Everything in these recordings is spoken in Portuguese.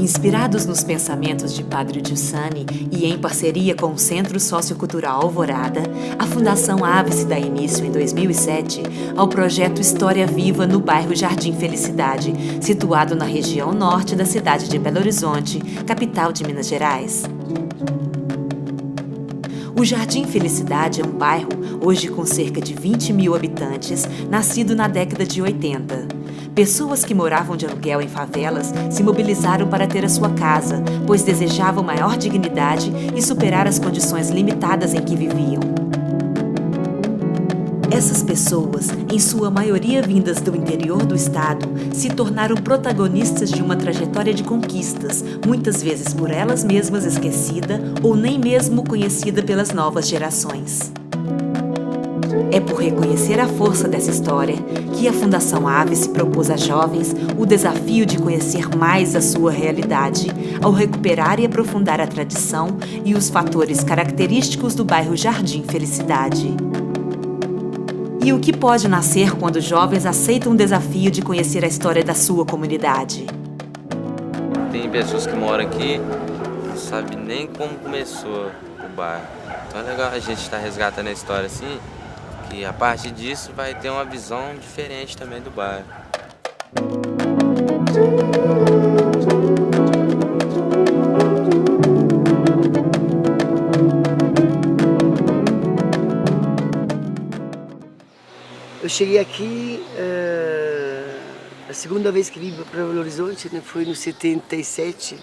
Inspirados nos pensamentos de Padre Giussani e em parceria com o Centro Sociocultural Alvorada, a Fundação Aves dá início, em 2007, ao projeto História Viva no bairro Jardim Felicidade, situado na região norte da cidade de Belo Horizonte, capital de Minas Gerais. O Jardim Felicidade é um bairro, hoje com cerca de 20 mil habitantes, nascido na década de 80. Pessoas que moravam de aluguel em favelas se mobilizaram para ter a sua casa, pois desejavam maior dignidade e superar as condições limitadas em que viviam. Essas pessoas, em sua maioria vindas do interior do estado, se tornaram protagonistas de uma trajetória de conquistas, muitas vezes por elas mesmas esquecida ou nem mesmo conhecida pelas novas gerações. É por reconhecer a força dessa história que a Fundação Aves se propôs a jovens o desafio de conhecer mais a sua realidade, ao recuperar e aprofundar a tradição e os fatores característicos do bairro Jardim Felicidade. E o que pode nascer quando jovens aceitam o desafio de conhecer a história da sua comunidade? Tem pessoas que moram aqui, não sabem nem como começou o bairro. Então é legal a gente estar resgatando a história assim, e a partir disso vai ter uma visão diferente também do bairro. Eu cheguei aqui, a segunda vez que vim para Belo Horizonte, né, foi no 77.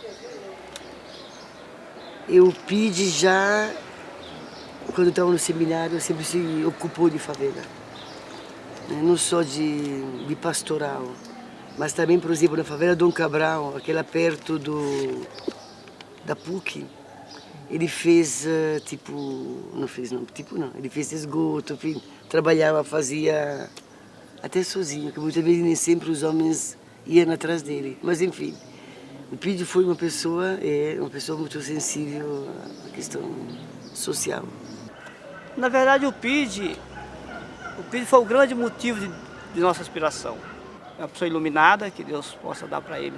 Eu pedi já, quando eu estava no seminário, sempre se ocupou de favela. Não só de pastoral, mas também, por exemplo, na favela Dom Cabral, aquela perto da PUC, ele fez, ele fez esgoto, enfim, trabalhava, fazia até sozinho, que muitas vezes nem sempre os homens iam atrás dele. Mas, enfim, o Pídio foi uma pessoa muito sensível à questão social. Na verdade, o PID foi o grande motivo de nossa aspiração. É uma pessoa iluminada, que Deus possa dar para ele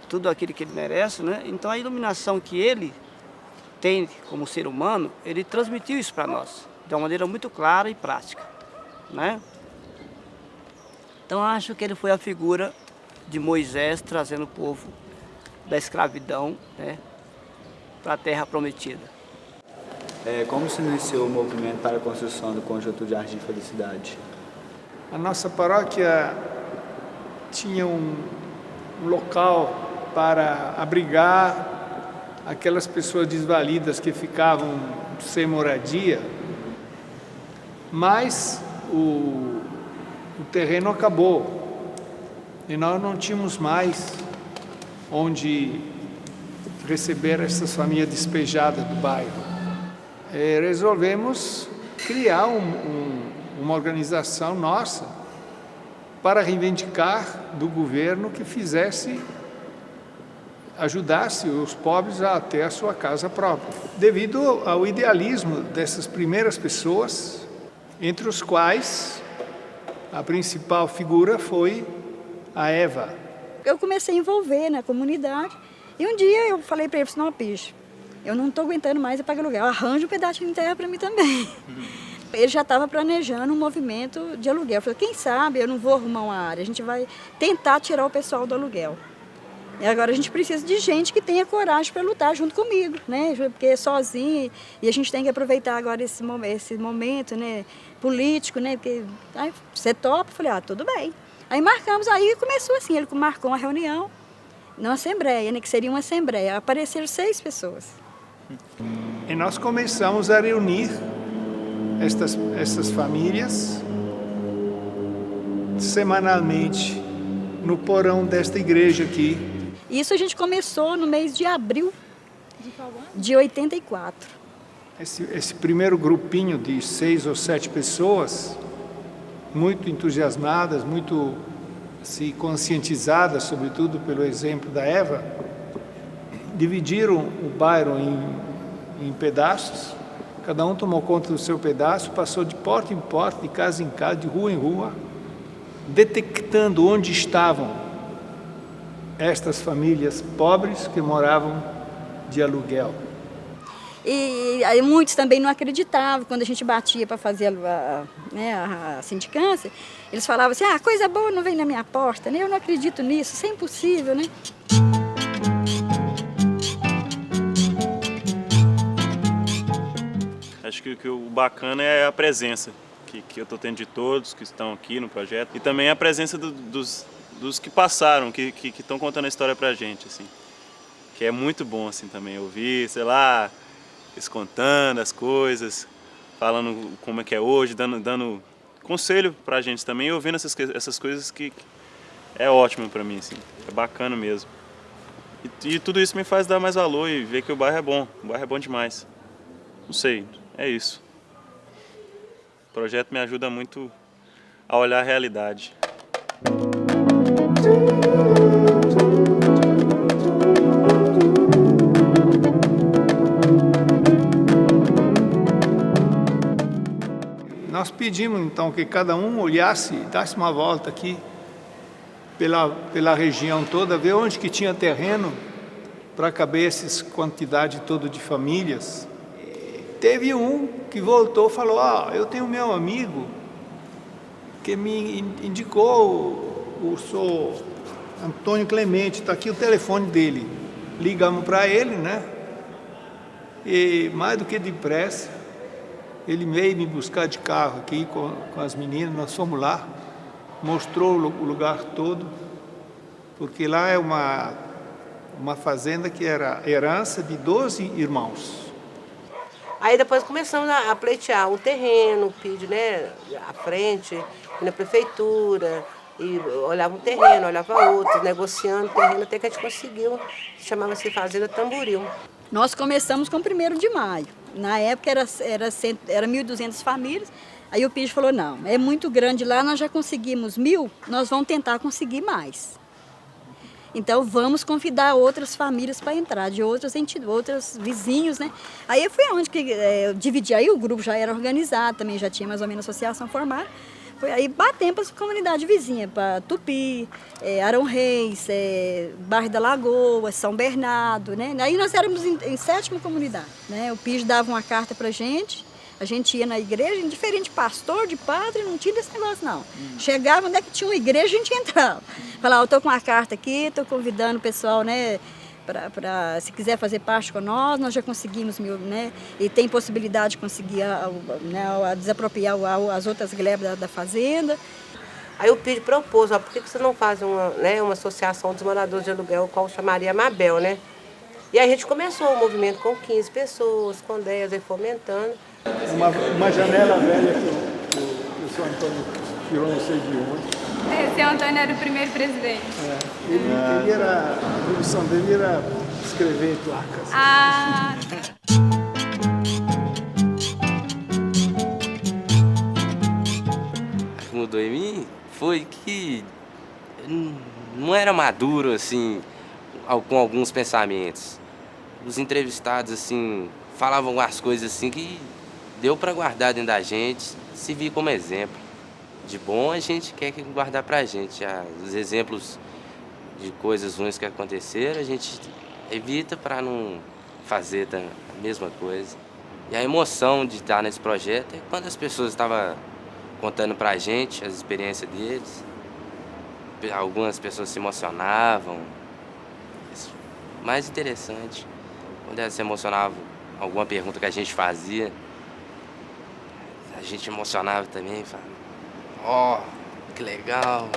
tudo aquilo que ele merece, né? Então a iluminação que ele tem como ser humano, ele transmitiu isso para nós, de uma maneira muito clara e prática, né? Então acho que ele foi a figura de Moisés trazendo o povo da escravidão, né, para a terra prometida. Como se iniciou o movimento para a construção do Conjunto Jardim Felicidade? A nossa paróquia tinha um local para abrigar aquelas pessoas desvalidas que ficavam sem moradia, mas o terreno acabou e nós não tínhamos mais onde receber essas famílias despejadas do bairro. Resolvemos criar uma organização nossa para reivindicar do governo que ajudasse os pobres a ter a sua casa própria. Devido ao idealismo dessas primeiras pessoas, entre os quais a principal figura foi a Eva. Eu comecei a envolver na comunidade e um dia eu falei para ele, não, Peixe, eu não estou aguentando mais pagar aluguel, arranja um pedaço de terra para mim também. Ele já estava planejando um movimento de aluguel. Eu falei, quem sabe eu não vou arrumar uma área, a gente vai tentar tirar o pessoal do aluguel. E agora a gente precisa de gente que tenha coragem para lutar junto comigo, né? Porque sozinho, e a gente tem que aproveitar agora esse momento, né, político, né? Porque aí, você topa? Eu falei, tudo bem. Aí marcamos, aí começou assim, ele marcou uma reunião na assembleia, né, que seria uma assembleia. Apareceram 6 pessoas. E nós começamos a reunir estas famílias semanalmente no porão desta igreja aqui. Isso a gente começou no mês de abril de 84. Esse primeiro grupinho de 6 ou 7 pessoas, muito entusiasmadas, muito assim, conscientizadas, sobretudo pelo exemplo da Eva, dividiram o bairro em pedaços. Cada um tomou conta do seu pedaço, passou de porta em porta, de casa em casa, de rua em rua, detectando onde estavam estas famílias pobres que moravam de aluguel. E aí muitos também não acreditavam quando a gente batia para fazer a sindicância. Eles falavam assim, coisa boa não vem na minha porta, né? Eu não acredito nisso, isso é impossível, né? Acho que o bacana é a presença que eu estou tendo de todos que estão aqui no projeto e também a presença dos que passaram, que estão contando a história pra gente, assim. Que é muito bom, assim, também ouvir, sei lá, eles contando as coisas, falando como é que é hoje, dando conselho pra gente também, e ouvindo essas coisas que é ótimo pra mim, assim, é bacana mesmo. E tudo isso me faz dar mais valor e ver que o bairro é bom demais. Não sei, é isso. O projeto me ajuda muito a olhar a realidade. Nós pedimos então que cada um olhasse, desse uma volta aqui pela região toda, ver onde que tinha terreno para caber essa quantidade toda de famílias. Teve um que voltou e falou, eu tenho meu amigo que me indicou o senhor Antônio Clemente, está aqui o telefone dele. Ligamos para ele, né? E mais do que depressa, ele veio me buscar de carro aqui com as meninas, nós fomos lá, mostrou o lugar todo, porque lá é uma fazenda que era herança de 12 irmãos. Aí depois começamos a pleitear um terreno, pedir, né, à frente, ir na prefeitura, e olhava um terreno, olhava outro, negociando o terreno, até que a gente conseguiu, chamava-se Fazenda Tamboril. Nós começamos com o 1º de maio. Na época era 1.200 famílias, aí o PID falou, não, é muito grande lá, nós já conseguimos 1.000, nós vamos tentar conseguir mais. Então vamos convidar outras famílias para entrar, de outros vizinhos, né? Aí foi onde que eu dividi, aí o grupo já era organizado, também já tinha mais ou menos associação formada. Foi aí batemos para as comunidades vizinhas, para Tupi, Arão Reis, Bairro da Lagoa, São Bernardo, né? Aí nós éramos em 7ª comunidade, né? O PID dava uma carta para a gente ia na igreja, indiferente de pastor, de padre, não tinha esse negócio não. Chegava, onde é que tinha uma igreja, a gente entrava. Falava, eu estou com uma carta aqui, estou convidando o pessoal, né? Se quiser fazer parte com nós já conseguimos 1.000, né? E tem possibilidade de conseguir desapropriar as outras glebas da fazenda. Aí o PID propôs, por que você não faz uma associação dos moradores de aluguel, qual chamaria Mabel, né? E aí a gente começou o movimento com 15 pessoas, com 10, aí fomentando. Uma janela velha que o senhor Antônio tirou, não sei de onde. Esse Antônio era o primeiro presidente. Ele era, a produção dele era escrever placas. O que mudou em mim foi que não era maduro, assim, com alguns pensamentos. Os entrevistados, assim, falavam as coisas assim que deu para guardar dentro da gente, se vir como exemplo. De bom a gente quer guardar pra gente. Os exemplos de coisas ruins que aconteceram, a gente evita para não fazer a mesma coisa. E a emoção de estar nesse projeto é quando as pessoas estavam contando pra gente as experiências deles. Algumas pessoas se emocionavam. O mais interessante, quando elas se emocionavam com alguma pergunta que a gente fazia, a gente emocionava também, falava, ó, que legal.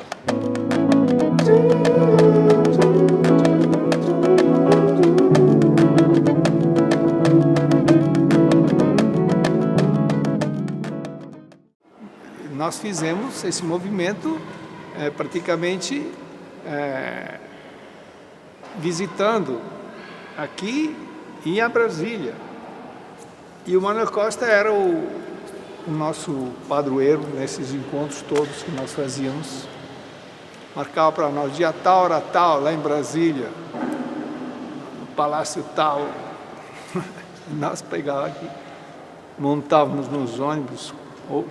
Nós fizemos esse movimento praticamente visitando aqui e a Brasília. E o Manuel Costa era o nosso padroeiro nesses encontros todos que nós fazíamos. Marcava para nós dia tal, hora tal, lá em Brasília, no Palácio tal. Nós pegávamos aqui, montávamos nos ônibus,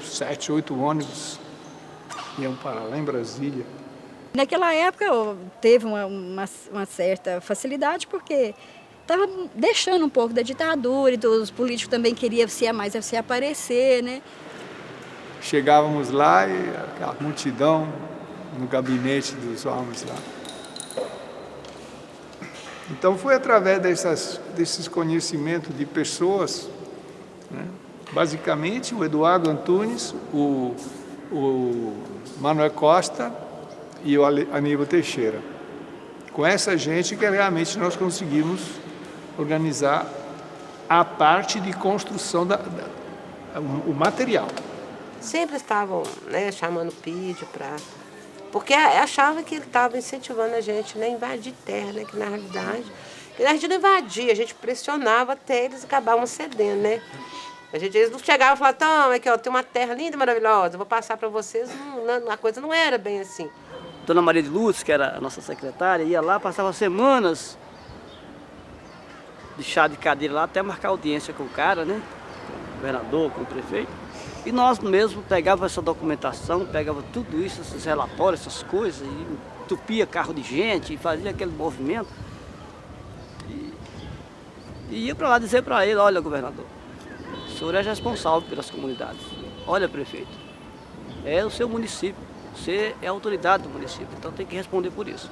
7, 8 ônibus, iam para lá em Brasília. Naquela época teve uma certa facilidade, porque estava deixando um pouco da ditadura, e os políticos também queriam se aparecer, né? Chegávamos lá e aquela multidão no gabinete dos homens lá. Então foi através desses conhecimentos de pessoas, né? Basicamente o Eduardo Antunes, o Manuel Costa e o Aníbal Teixeira. Com essa gente que realmente nós conseguimos organizar a parte de construção, o material. Sempre estavam, né, chamando o PID para... Porque achava que ele estava incentivando a gente, né, a invadir terra, né, que na realidade... a gente não invadia, a gente pressionava até eles acabavam cedendo, né? Eles não chegavam e falavam, então, aqui, ó, tem uma terra linda, maravilhosa, eu vou passar para vocês. A coisa não era bem assim. Dona Maria de Lourdes, que era a nossa secretária, ia lá, passava semanas de chá de cadeira lá, até marcar audiência com o cara, né? Com o governador, com o prefeito. E nós mesmo pegava essa documentação, pegava tudo isso, esses relatórios, essas coisas, e entupia carro de gente, e fazia aquele movimento. E ia para lá dizer para ele, olha, governador, o senhor é responsável pelas comunidades. Olha, prefeito, é o seu município, você é a autoridade do município, então tem que responder por isso.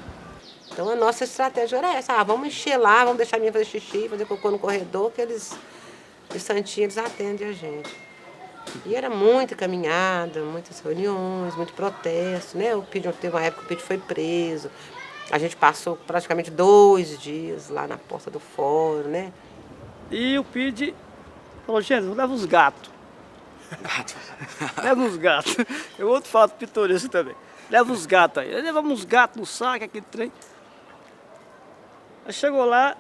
Então a nossa estratégia era essa, vamos encher lá, vamos deixar a minha fazer xixi, fazer cocô no corredor, que eles, de santinho, eles atendem a gente. E era muita caminhada, muitas reuniões, muito protesto, né? O PID, teve uma época que o PID foi preso, a gente passou praticamente 2 dias lá na porta do fórum, né? E o PID falou, gente, leva os gatos. Leva uns gatos. É outro fato pitoresco também. Leva os gatos aí. Levamos uns gatos no saco, aquele trem. Aí chegou lá,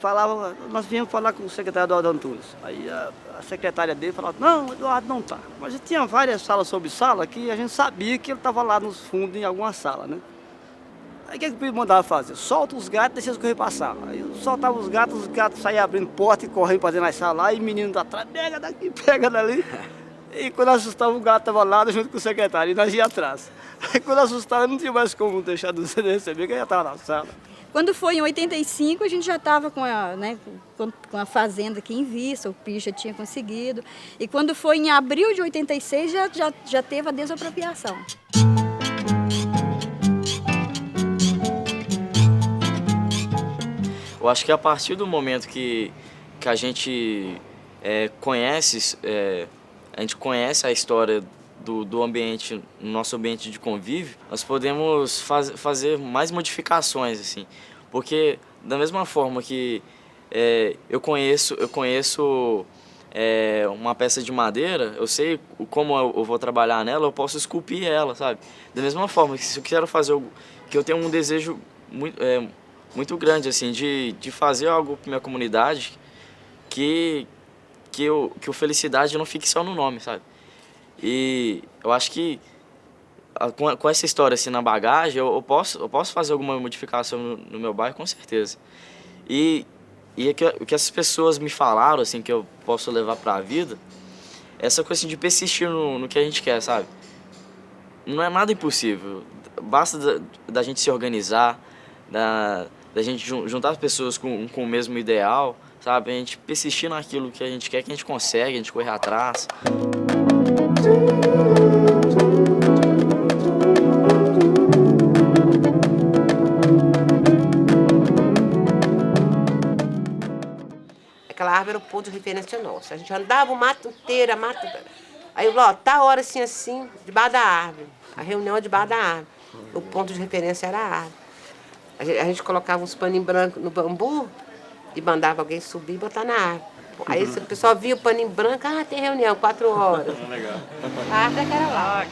falava, nós viemos falar com o secretário Eduardo Antunes. Aí a secretária dele falava, não, o Eduardo não está. Mas tinha várias salas sobre sala que a gente sabia que ele estava lá nos fundos em alguma sala, né? Aí o que o PID mandava fazer? Solta os gatos e deixa eles correr para a sala. Aí eu soltava os gatos saiam abrindo porta e correndo para dentro da sala lá, e o menino da atrás, pega daqui, pega dali. E quando assustava, o gato estava lá junto com o secretário, e nós ia atrás. Aí quando assustava, não tinha mais como deixar de receber, que ele já estava na sala. Quando foi em 85, a gente já estava com a fazenda aqui em vista, o PID já tinha conseguido. E quando foi em abril de 86, já teve a desapropriação. Eu acho que a partir do momento que a gente conhece a história do ambiente, no nosso ambiente de convívio, nós podemos fazer mais modificações, assim. Porque da mesma forma que eu conheço uma peça de madeira, eu sei como eu vou trabalhar nela, eu posso esculpir ela, sabe? Da mesma forma que se eu quero fazer que eu tenho um desejo muito grande, assim, de fazer algo para minha comunidade que o felicidade não fique só no nome, sabe? E eu acho que com essa história assim na bagagem, eu posso fazer alguma modificação no meu bairro, com certeza. E o que essas pessoas me falaram, assim, que eu posso levar para a vida, essa coisa assim, de persistir no que a gente quer, sabe? Não é nada impossível, basta da gente se organizar, da gente juntar as pessoas com o mesmo ideal, sabe? A gente persistir naquilo que a gente quer, que a gente consegue, a gente correr atrás. Aquela árvore era o ponto de referência nosso. A gente andava o mato inteiro, a mata. Aí eu falei, ó, tá hora assim, debaixo da árvore. A reunião é debaixo da árvore. O ponto de referência era a árvore. A gente colocava uns paninhos brancos no bambu e mandava alguém subir e botar na árvore. Aí o pessoal via o paninho branco, tem reunião, 4 horas. Legal. A árvore era lá.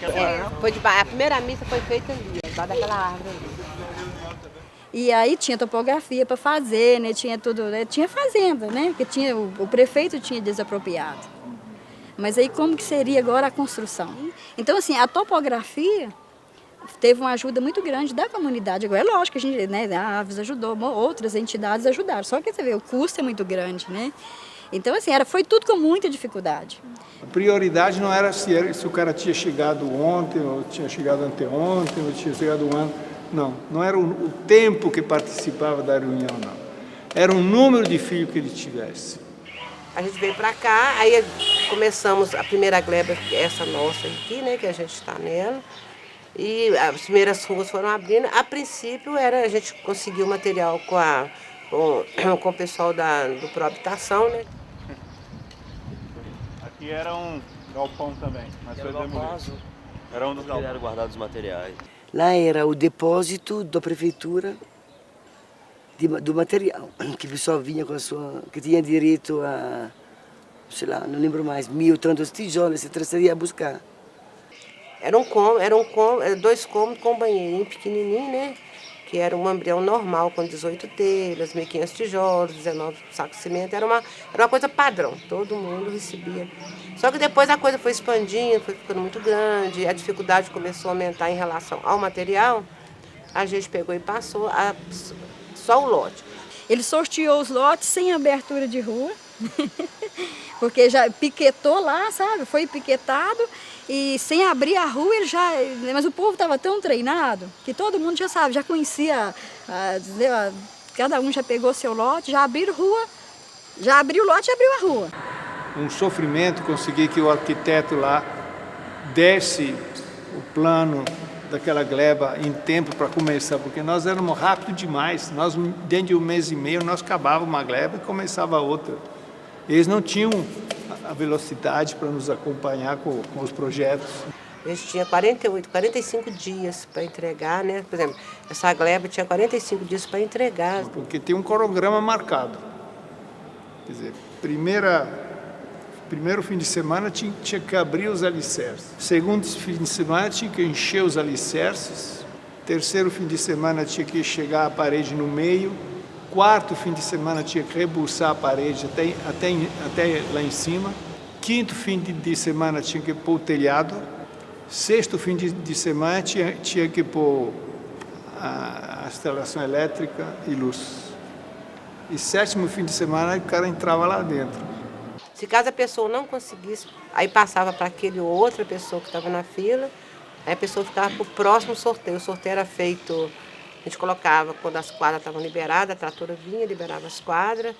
A primeira missa foi feita ali, debaixo daquela árvore ali. E aí tinha topografia para fazer, né? Tinha tudo, né? Tinha fazenda, né? Porque tinha, o prefeito tinha desapropriado. Mas aí como que seria agora a construção? Então, assim, a topografia teve uma ajuda muito grande da comunidade. Agora, é lógico que a gente, né, a Aves ajudou, outras entidades ajudaram. Só que você vê, o custo é muito grande, né? Então, assim, foi tudo com muita dificuldade. A prioridade não era se o cara tinha chegado ontem, ou tinha chegado anteontem, ou tinha chegado um ano. Não era o tempo que participava da reunião, não. Era o número de filhos que ele tivesse. A gente veio para cá, aí começamos a primeira gleba, essa nossa aqui, né, que a gente está nela. E as primeiras ruas foram abrindo. A princípio, a gente conseguiu material com o pessoal do Prohabitação, né? Aqui era um galpão também, mas foi demolido. Era um dos galpões. Eram guardados os materiais. Lá era o depósito da prefeitura do material, que o pessoal vinha com a sua, que tinha direito a, sei lá, não lembro mais, 1000 tantos tijolos, se trazeria a buscar. Eram 2 cômodos com um banheirinho pequenininho, né? Que era um embrião normal, com 18 telhas, 1.500 tijolos, 19 sacos de cimento. Era uma coisa padrão, todo mundo recebia. Só que depois a coisa foi expandindo, foi ficando muito grande, a dificuldade começou a aumentar em relação ao material. A gente pegou e passou só o lote. Ele sorteou os lotes sem abertura de rua, porque já piquetou lá, sabe? Foi piquetado. E sem abrir a rua, mas o povo estava tão treinado que todo mundo já sabe, já conhecia, cada um já pegou seu lote, já abriu rua, já abriu o lote e abriu a rua. Um sofrimento conseguir que o arquiteto lá desse o plano daquela gleba em tempo para começar, porque nós éramos rápido demais, nós dentro de 1 mês e meio nós acabávamos uma gleba e começava outra. Eles não tinham a velocidade para nos acompanhar com os projetos. A gente tinha 45 dias para entregar, né? Por exemplo, essa gleba tinha 45 dias para entregar. Porque tem um cronograma marcado. Quer dizer, primeiro fim de semana tinha que abrir os alicerces. Segundo fim de semana tinha que encher os alicerces. Terceiro fim de semana tinha que chegar a parede no meio. Quarto fim de semana tinha que rebuçar a parede até lá em cima. Quinto fim de semana tinha que pôr o telhado. Sexto fim de semana tinha que pôr a instalação elétrica e luz. E sétimo fim de semana o cara entrava lá dentro. Se caso a pessoa não conseguisse, aí passava para aquele outra pessoa que estava na fila, aí a pessoa ficava para o próximo sorteio. O sorteio era feito... A gente colocava, quando as quadras estavam liberadas, a tratora vinha, liberava as quadras,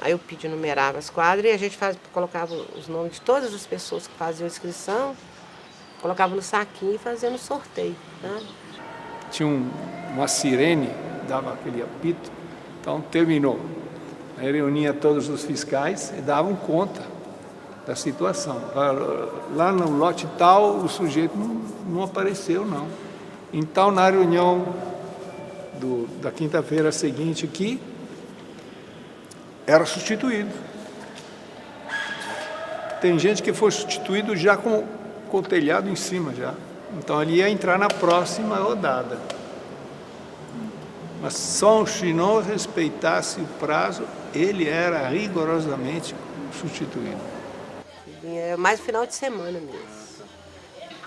aí o PID numerava as quadras e a gente colocava os nomes de todas as pessoas que faziam a inscrição, colocava no saquinho e fazia no sorteio. Tá? Tinha uma sirene, dava aquele apito, então terminou. Aí reunia todos os fiscais e davam conta da situação. Lá no lote tal, o sujeito não apareceu, não. Então, na reunião da quinta-feira seguinte aqui, era substituído. Tem gente que foi substituído já com o telhado em cima já. Então ele ia entrar na próxima rodada. Mas só se não respeitasse o prazo, ele era rigorosamente substituído. Mais no final de semana mesmo.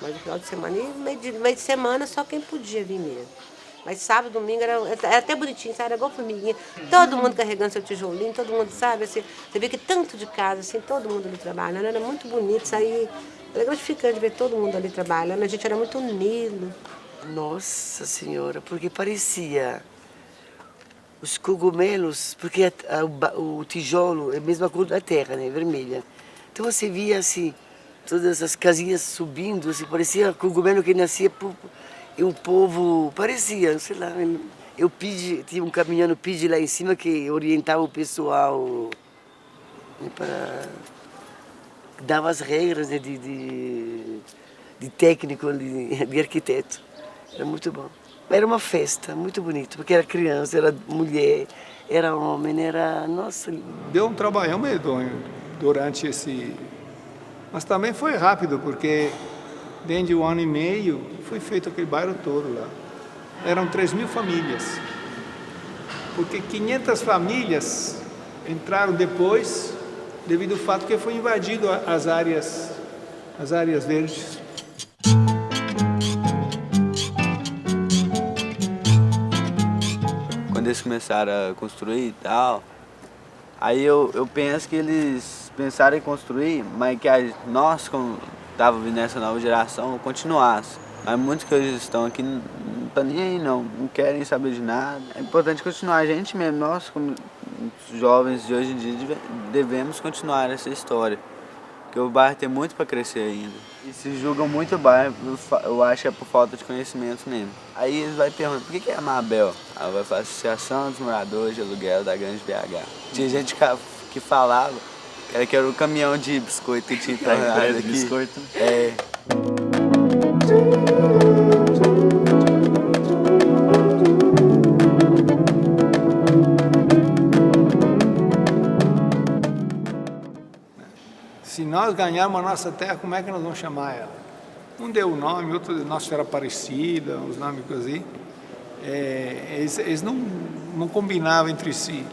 Mais no final de semana. E meio de semana só quem podia vir mesmo. Mas sábado, domingo era até bonitinho, sabe? Era igual formiguinha. Todo mundo carregando seu tijolinho, todo mundo, sabe? Assim, você vê que tanto de casa, assim, todo mundo ali trabalhando. Era muito bonito isso aí. Era gratificante ver todo mundo ali trabalhando. A gente era muito unido. Nossa Senhora, porque parecia os cogumelos, porque o tijolo é a mesma cor da terra, né, vermelha. Então você via assim, todas as casinhas subindo, assim, parecia cogumelo que nascia e o povo, parecia, sei lá, tinha um caminhão PID lá em cima que orientava o pessoal, né, para dava as regras, né, de técnico, de arquiteto. Era muito bom. Era uma festa muito bonita, porque era criança, era mulher, era homem, era... Nossa... Deu um trabalhão medonho durante esse... Mas também foi rápido, porque dentro de 1 ano e meio foi feito aquele bairro todo lá. Eram 3.000 famílias. Porque 500 famílias entraram depois, devido ao fato que foi invadido as áreas verdes. Quando eles começaram a construir e tal, aí eu penso que eles pensaram em construir, mas que nós, como estávamos vindo nessa nova geração, continuasse. Mas muitos que hoje estão aqui não estão nem aí, não querem saber de nada. É importante continuar, a gente mesmo, nós como jovens de hoje em dia devemos continuar essa história. Porque o bairro tem muito para crescer ainda. E se julgam muito o bairro, eu acho que é por falta de conhecimento mesmo. Aí eles vão perguntar, por que é a Mabel? Ela vai falar Associação dos Moradores de Aluguel da Grande BH. Tinha gente que falava que era o caminhão de biscoito que tinha entrado aqui. Biscoito? É. Se nós ganharmos a nossa terra, como é que nós vamos chamar ela? Um deu o nome, outro deu Nossa Senhora Aparecida, uns nomes assim. Eles não combinavam entre si.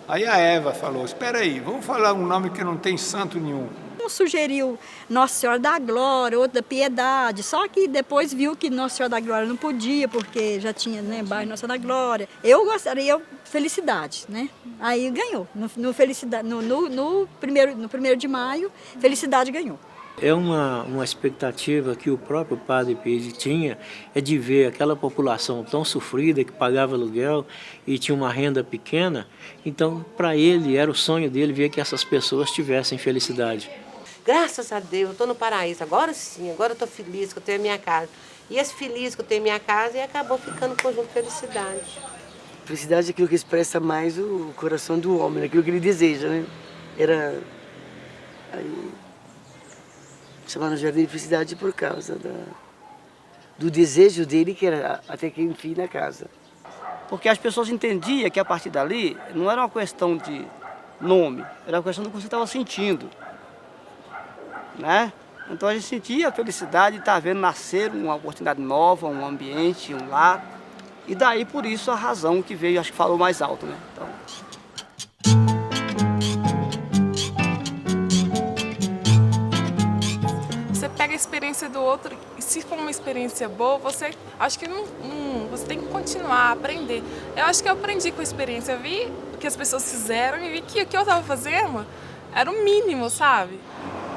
Aí a Eva falou, espera aí, vamos falar um nome que não tem santo nenhum. Um sugeriu Nossa Senhora da Glória, outro da Piedade, só que depois viu que Nossa Senhora da Glória não podia, porque já tinha, né, bairro Nossa Senhora da Glória. Eu gostaria Felicidade, né? Aí ganhou. No 1º de maio, Felicidade ganhou. É uma expectativa que o próprio Padre Pizzi tinha, é de ver aquela população tão sofrida, que pagava aluguel e tinha uma renda pequena. Então, para ele, era o sonho dele ver que essas pessoas tivessem felicidade. Graças a Deus, eu estou no paraíso, agora sim, agora eu estou feliz que eu tenho a minha casa. E esse feliz que eu tenho a minha casa, e acabou ficando o conjunto Felicidade. Felicidade é aquilo que expressa mais o coração do homem, aquilo que ele deseja, né? Era... Aí... Chamaram Jardim de Felicidade por causa do desejo dele, que era até que enfim na casa. Porque as pessoas entendiam que a partir dali não era uma questão de nome, era uma questão do que você estava sentindo, né? Então a gente sentia a felicidade de estar vendo nascer uma oportunidade nova, um ambiente, um lar. E daí por isso a razão que veio, acho que falou mais alto, né? Então... Pega a experiência do outro e se for uma experiência boa, você acho que você tem que continuar a aprender. Eu acho que eu aprendi com a experiência, eu vi o que as pessoas fizeram e vi que o que eu estava fazendo era o mínimo, sabe?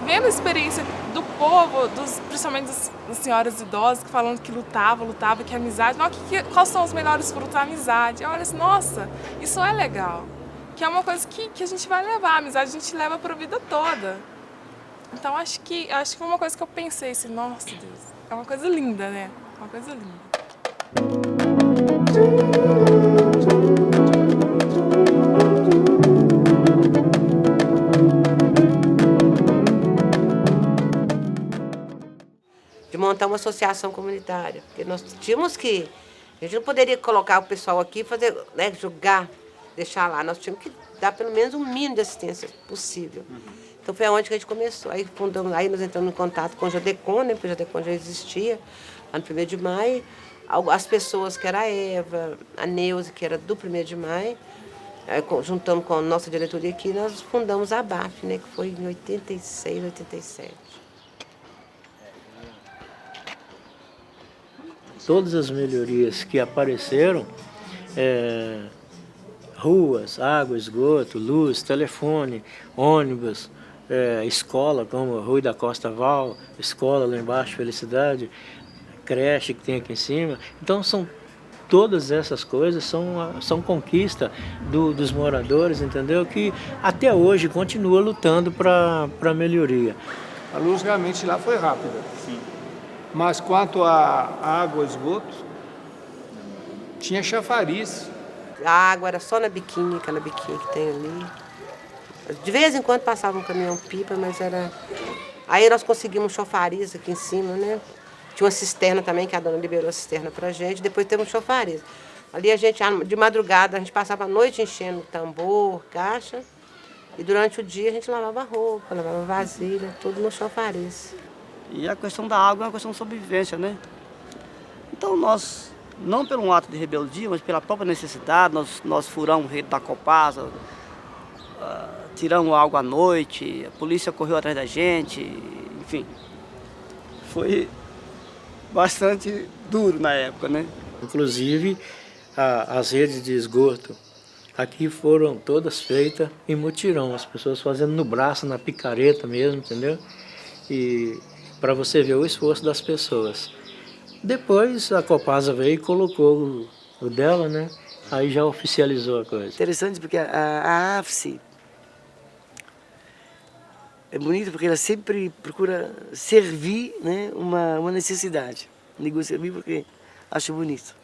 Vendo a experiência do povo, principalmente das senhoras idosas que falando que lutava, que amizade, quais são os melhores frutos da amizade? Eu olho assim, nossa, isso é legal, que é uma coisa que a gente vai levar, a amizade a gente leva para a vida toda. Então acho que foi uma coisa que eu pensei assim, nossa Deus, é uma coisa linda, né? Uma coisa linda. De montar uma associação comunitária, porque nós tínhamos que, a gente não poderia colocar o pessoal aqui, fazer, né, jogar, deixar lá, nós tínhamos que dar pelo menos um mínimo de assistência possível. Então foi onde que a gente começou. Aí nós entramos em contato com o Jadecon, né? Porque o Jadecon já existia, lá no 1º de maio. As pessoas que era a Eva, a Neuza, que era do 1º de maio, aí, juntamos com a nossa diretoria aqui, nós fundamos a ABAF, né? Que foi em 86, 87. Todas as melhorias que apareceram, ruas, água, esgoto, luz, telefone, ônibus, escola, como Rui da Costa Val, escola lá embaixo, Felicidade, creche que tem aqui em cima. Então são todas essas coisas são conquista dos moradores, entendeu? Que até hoje continua lutando para melhoria. A luz realmente lá foi rápida. Sim. Mas quanto à água e esgoto, tinha chafariz. A água era só na biquinha, aquela biquinha que tem ali. De vez em quando passava um caminhão-pipa, mas era... Aí nós conseguimos chafariz aqui em cima, né? Tinha uma cisterna também, que a dona liberou a cisterna pra gente. Depois temos um chafariz. Ali a gente, de madrugada, a gente passava a noite enchendo tambor, caixa. E durante o dia a gente lavava roupa, lavava vasilha, tudo no chafariz. E a questão da água é uma questão de sobrevivência, né? Então nós, não por um ato de rebeldia, mas pela própria necessidade, nós furamos o rede da Copasa, tiramos água à noite, a polícia correu atrás da gente, enfim. Foi bastante duro na época, né? Inclusive, as redes de esgoto aqui foram todas feitas em mutirão, as pessoas fazendo no braço, na picareta mesmo, entendeu? E para você ver o esforço das pessoas. Depois a Copasa veio e colocou o dela, né? Aí já oficializou a coisa. Interessante porque a AFSE é bonita porque ela sempre procura servir, né, uma necessidade. Digo servir porque acho bonito.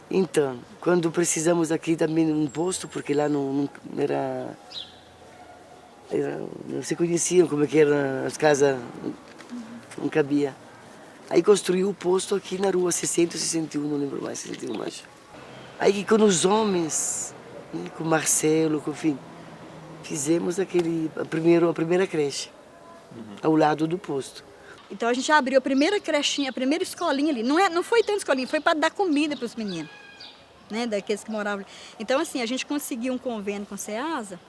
Então, quando precisamos aqui também de um posto, porque lá não se conheciam como é que eram as casas, não cabia. Aí construiu o posto aqui na rua 60, 61, não lembro mais, 61 mais. Aí com os homens, né, com o Marcelo, com, enfim, fizemos a primeira creche, ao lado do posto. Então a gente abriu a primeira crechinha, a primeira escolinha ali. Não foi tão escolinha, foi para dar comida para os meninos, né, daqueles que moravam ali. Então assim, a gente conseguiu um convênio com a SEASA.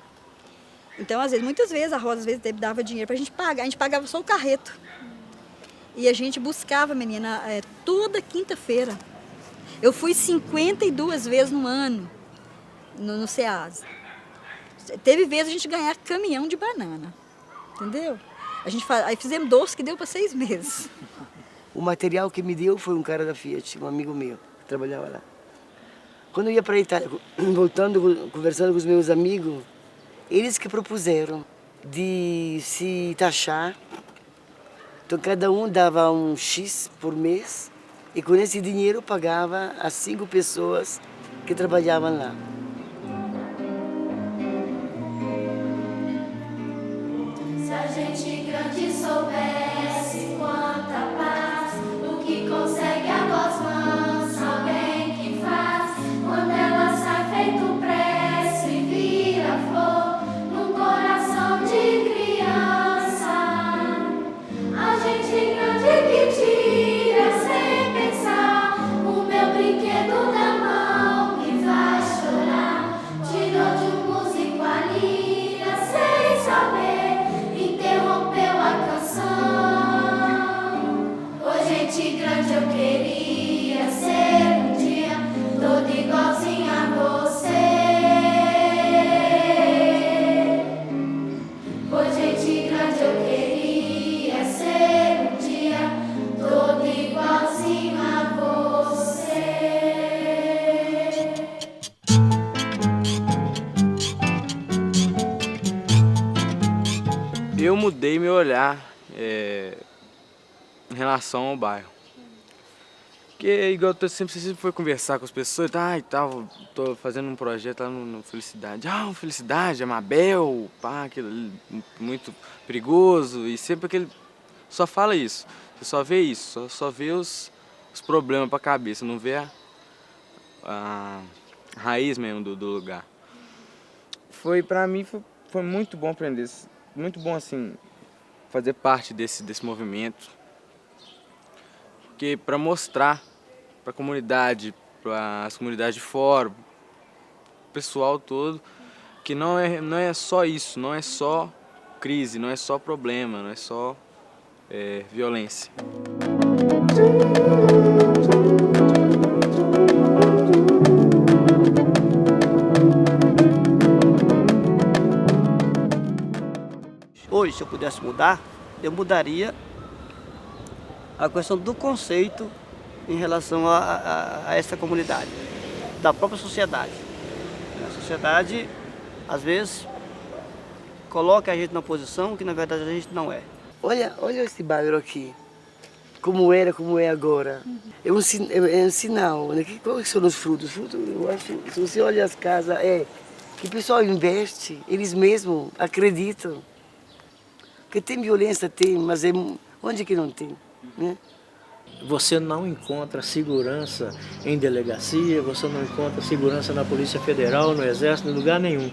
Então muitas vezes a Rosa dava dinheiro para a gente pagar. A gente pagava só o carreto. E a gente buscava a menina toda quinta-feira. Eu fui 52 vezes no ano no SEASA. Teve vezes a gente ganhar caminhão de banana, entendeu? Aí fizemos doce que deu para 6 meses. O material que me deu foi um cara da Fiat, um amigo meu, que trabalhava lá. Quando eu ia para a Itália, voltando, conversando com os meus amigos, eles que propuseram de se taxar. Então cada um dava um X por mês e com esse dinheiro pagava as 5 pessoas que trabalhavam lá. Se a gente grande soubesse quanta paz, o que consegue a voz mansa, o bem que faz, quando ela sai feito prece e vira flor num coração de criança. A gente grande que tira sem pensar o meu brinquedo na mão e vai chorar, tirou de um músico a lira sem saber. Interrompeu a canção. Ô gente grande, eu queria ser um dia toda igualzinha a você. Ô gente grande, eu queria ser um dia toda igualzinha a você. Eu mudei meu olhar em relação ao bairro. Porque, igual eu sempre fui conversar com as pessoas, e tal, tô fazendo um projeto lá no Felicidade. Felicidade, Amabel, aquilo ali, muito perigoso, e sempre aquele... Só fala isso, você só vê isso, só vê os problemas pra cabeça, não vê a raiz mesmo do lugar. Pra mim, foi muito bom aprender, muito bom, assim, fazer parte desse movimento. Porque para mostrar para a comunidade, para as comunidades de fora, o pessoal todo, que não é só isso, não é só crise, não é só problema, não é só violência. Hoje, se eu pudesse mudar, eu mudaria a questão do conceito em relação a essa comunidade, da própria sociedade. A sociedade, às vezes, coloca a gente numa posição que, na verdade, a gente não é. Olha esse bairro aqui, como era, como é agora. É um sinal, né? Quais são os frutos? Os frutos, eu acho, se você olha as casas, que o pessoal investe, eles mesmos acreditam. Que tem violência, tem, mas onde que não tem, né? Você não encontra segurança em delegacia, você não encontra segurança na Polícia Federal, no Exército, em lugar nenhum.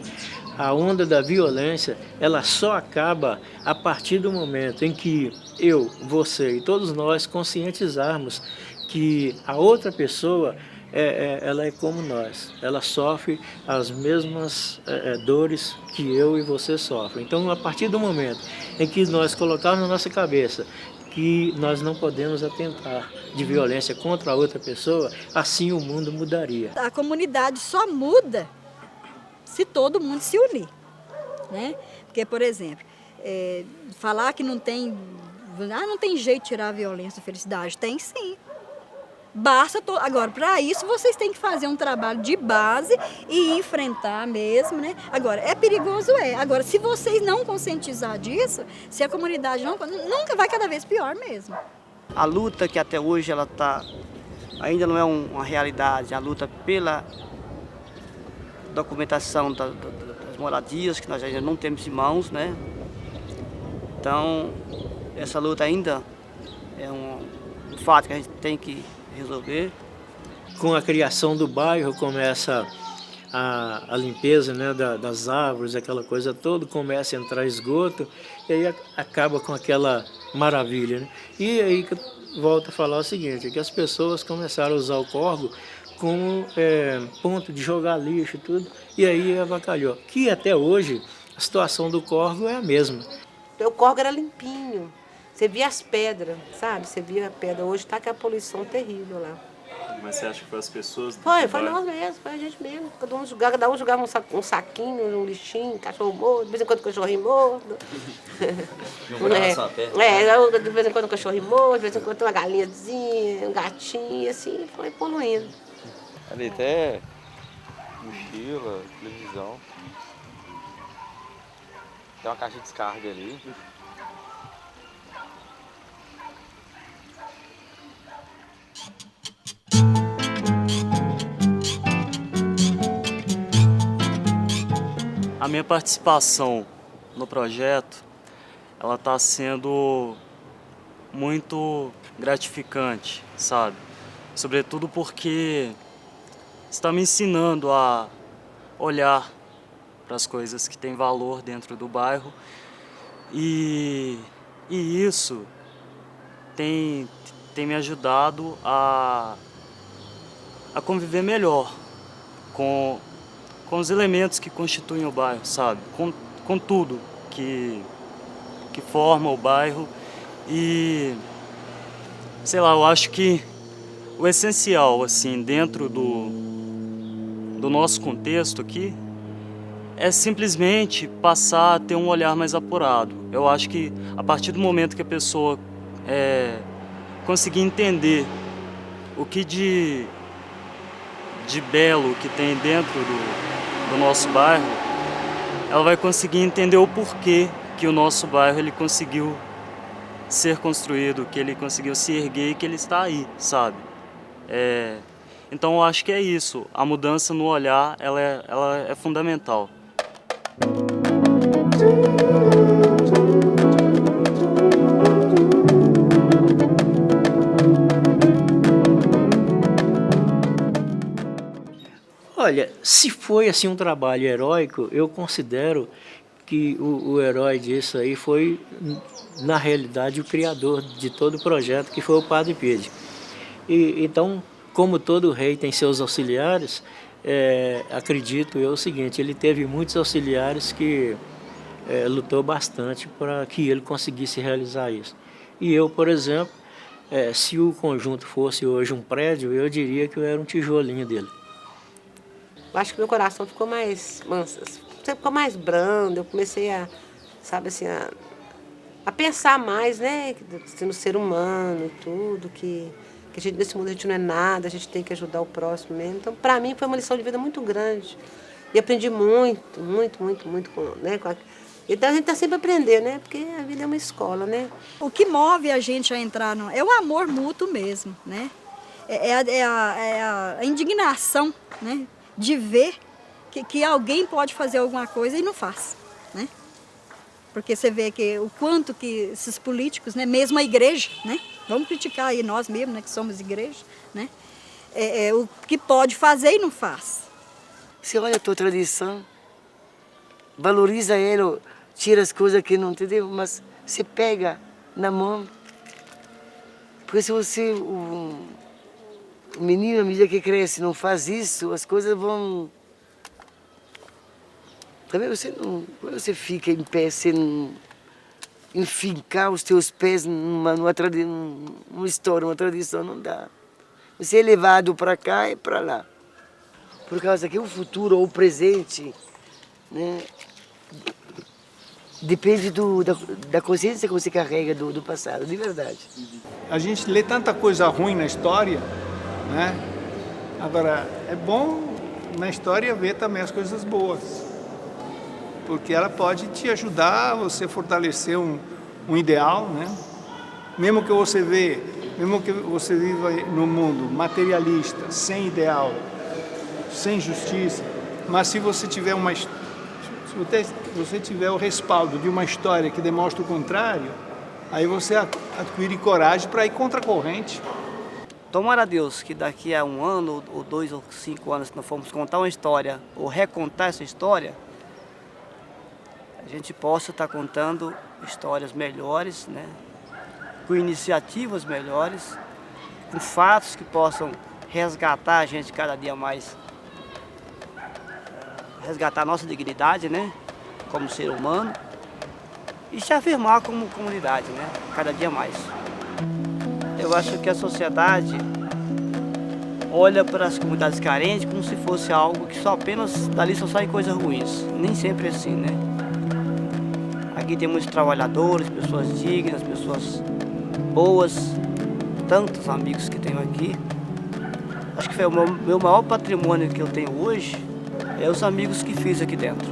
A onda da violência, ela só acaba a partir do momento em que eu, você e todos nós conscientizarmos que a outra pessoa ela é como nós, ela sofre as mesmas dores que eu e você sofrem. Então, a partir do momento em que nós colocarmos na nossa cabeça que nós não podemos atentar de violência contra a outra pessoa, assim o mundo mudaria. A comunidade só muda se todo mundo se unir, né? Porque, por exemplo, falar que não tem jeito de tirar a violência da felicidade, tem sim. Basta agora, para isso vocês têm que fazer um trabalho de base e enfrentar mesmo, né? Agora, é perigoso, Agora, se vocês não conscientizar disso, se a comunidade nunca vai cada vez pior mesmo. A luta que até hoje ela ainda não é uma realidade, a luta pela documentação das moradias, que nós ainda não temos em mãos, né? Então, essa luta ainda é um fato que a gente tem que resolver. Com a criação do bairro começa a limpeza, né, das árvores, aquela coisa toda, começa a entrar esgoto e aí acaba com aquela maravilha, né? E aí que eu volto a falar o seguinte, que as pessoas começaram a usar o córrego como ponto de jogar lixo e tudo, e aí avacalhou. Que até hoje a situação do córrego é a mesma. O córrego era limpinho. Você via as pedras, sabe? Você via a pedra. Hoje está aquela poluição terrível lá. Mas você acha que foi as pessoas? Foi nós mesmos, foi a gente mesmo. Cada um jogava um saquinho, um lixinho, cachorro morto, de vez em quando cachorrinho morto. De vez em quando um cachorrinho morto, de vez em quando uma galinhazinha, um gatinho, assim, foi poluindo. Ali até mochila, televisão. Tem uma caixa de descarga ali. A minha participação no projeto, ela está sendo muito gratificante, sabe? Sobretudo porque está me ensinando a olhar para as coisas que têm valor dentro do bairro e isso tem me ajudado a conviver melhor com os elementos que constituem o bairro, sabe? Com tudo que forma o bairro e, sei lá, eu acho que o essencial, assim, dentro do nosso contexto aqui, é simplesmente passar a ter um olhar mais apurado. Eu acho que a partir do momento que a pessoa conseguir entender o que de belo que tem dentro do nosso bairro, ela vai conseguir entender o porquê que o nosso bairro ele conseguiu ser construído, que ele conseguiu se erguer e que ele está aí, sabe? Então eu acho que é isso, a mudança no olhar ela é fundamental. Olha, se foi assim um trabalho heróico, eu considero que o herói disso aí foi, na realidade, o criador de todo o projeto, que foi o Padre Pídio. Então, como todo rei tem seus auxiliares, acredito eu o seguinte, ele teve muitos auxiliares que lutou bastante para que ele conseguisse realizar isso. E eu, por exemplo, se o conjunto fosse hoje um prédio, eu diria que eu era um tijolinho dele. Eu acho que meu coração ficou mais manso, ficou mais brando, eu comecei a, sabe assim, a pensar mais, né, no ser humano e tudo, que que a gente, nesse mundo a gente não é nada, a gente tem que ajudar o próximo mesmo. Então, para mim, foi uma lição de vida muito grande. E aprendi muito, muito, muito, muito né, com a... Então a gente está sempre aprendendo, né? Porque a vida é uma escola, né? O que move a gente a entrar é o amor mútuo mesmo, né? É a indignação, né? De ver que alguém pode fazer alguma coisa e não faz, né? Porque você vê que o quanto que esses políticos, né? Mesmo a igreja, né? Vamos criticar aí nós mesmos, né? Que somos igreja, né? O que pode fazer e não faz. Você olha a tua tradição, valoriza ela, tira as coisas que não entendeu, mas você pega na mão. Porque se você, o menino, à medida que cresce, não faz isso, as coisas vão... Também você não... Quando você fica em pé, você não... Enfincar os teus pés numa história, uma tradição, não dá. Você é levado para cá e para lá. Por causa que o futuro ou o presente, né, depende da consciência que você carrega do passado, de verdade. A gente lê tanta coisa ruim na história, né? Agora, é bom na história ver também as coisas boas. Porque ela pode te ajudar a você fortalecer um ideal, né? Mesmo que você viva num mundo materialista, sem ideal, sem justiça, mas se você tiver o respaldo de uma história que demonstra o contrário, aí você adquire coragem para ir contra a corrente. Tomara a Deus que daqui a 1 ano, ou 2 ou 5 anos, se nós formos contar uma história, ou recontar essa história, a gente possa estar contando histórias melhores, né? Com iniciativas melhores, com fatos que possam resgatar a gente cada dia mais, resgatar a nossa dignidade, né? Como ser humano, e se afirmar como comunidade, né? Cada dia mais. Eu acho que a sociedade olha para as comunidades carentes como se fosse algo que só apenas dali só saem coisas ruins. Nem sempre é assim, né? Aqui tem muitos trabalhadores, pessoas dignas, pessoas boas, tantos amigos que tenho aqui. Acho que foi o meu maior patrimônio que eu tenho hoje, é os amigos que fiz aqui dentro.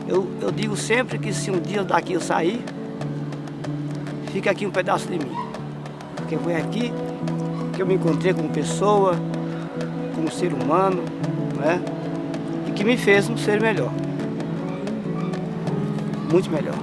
Eu digo sempre que se um dia daqui eu sair, fica aqui um pedaço de mim. Porque foi aqui que eu me encontrei como pessoa, como ser humano, né? E que me fez um ser melhor. Muito melhor.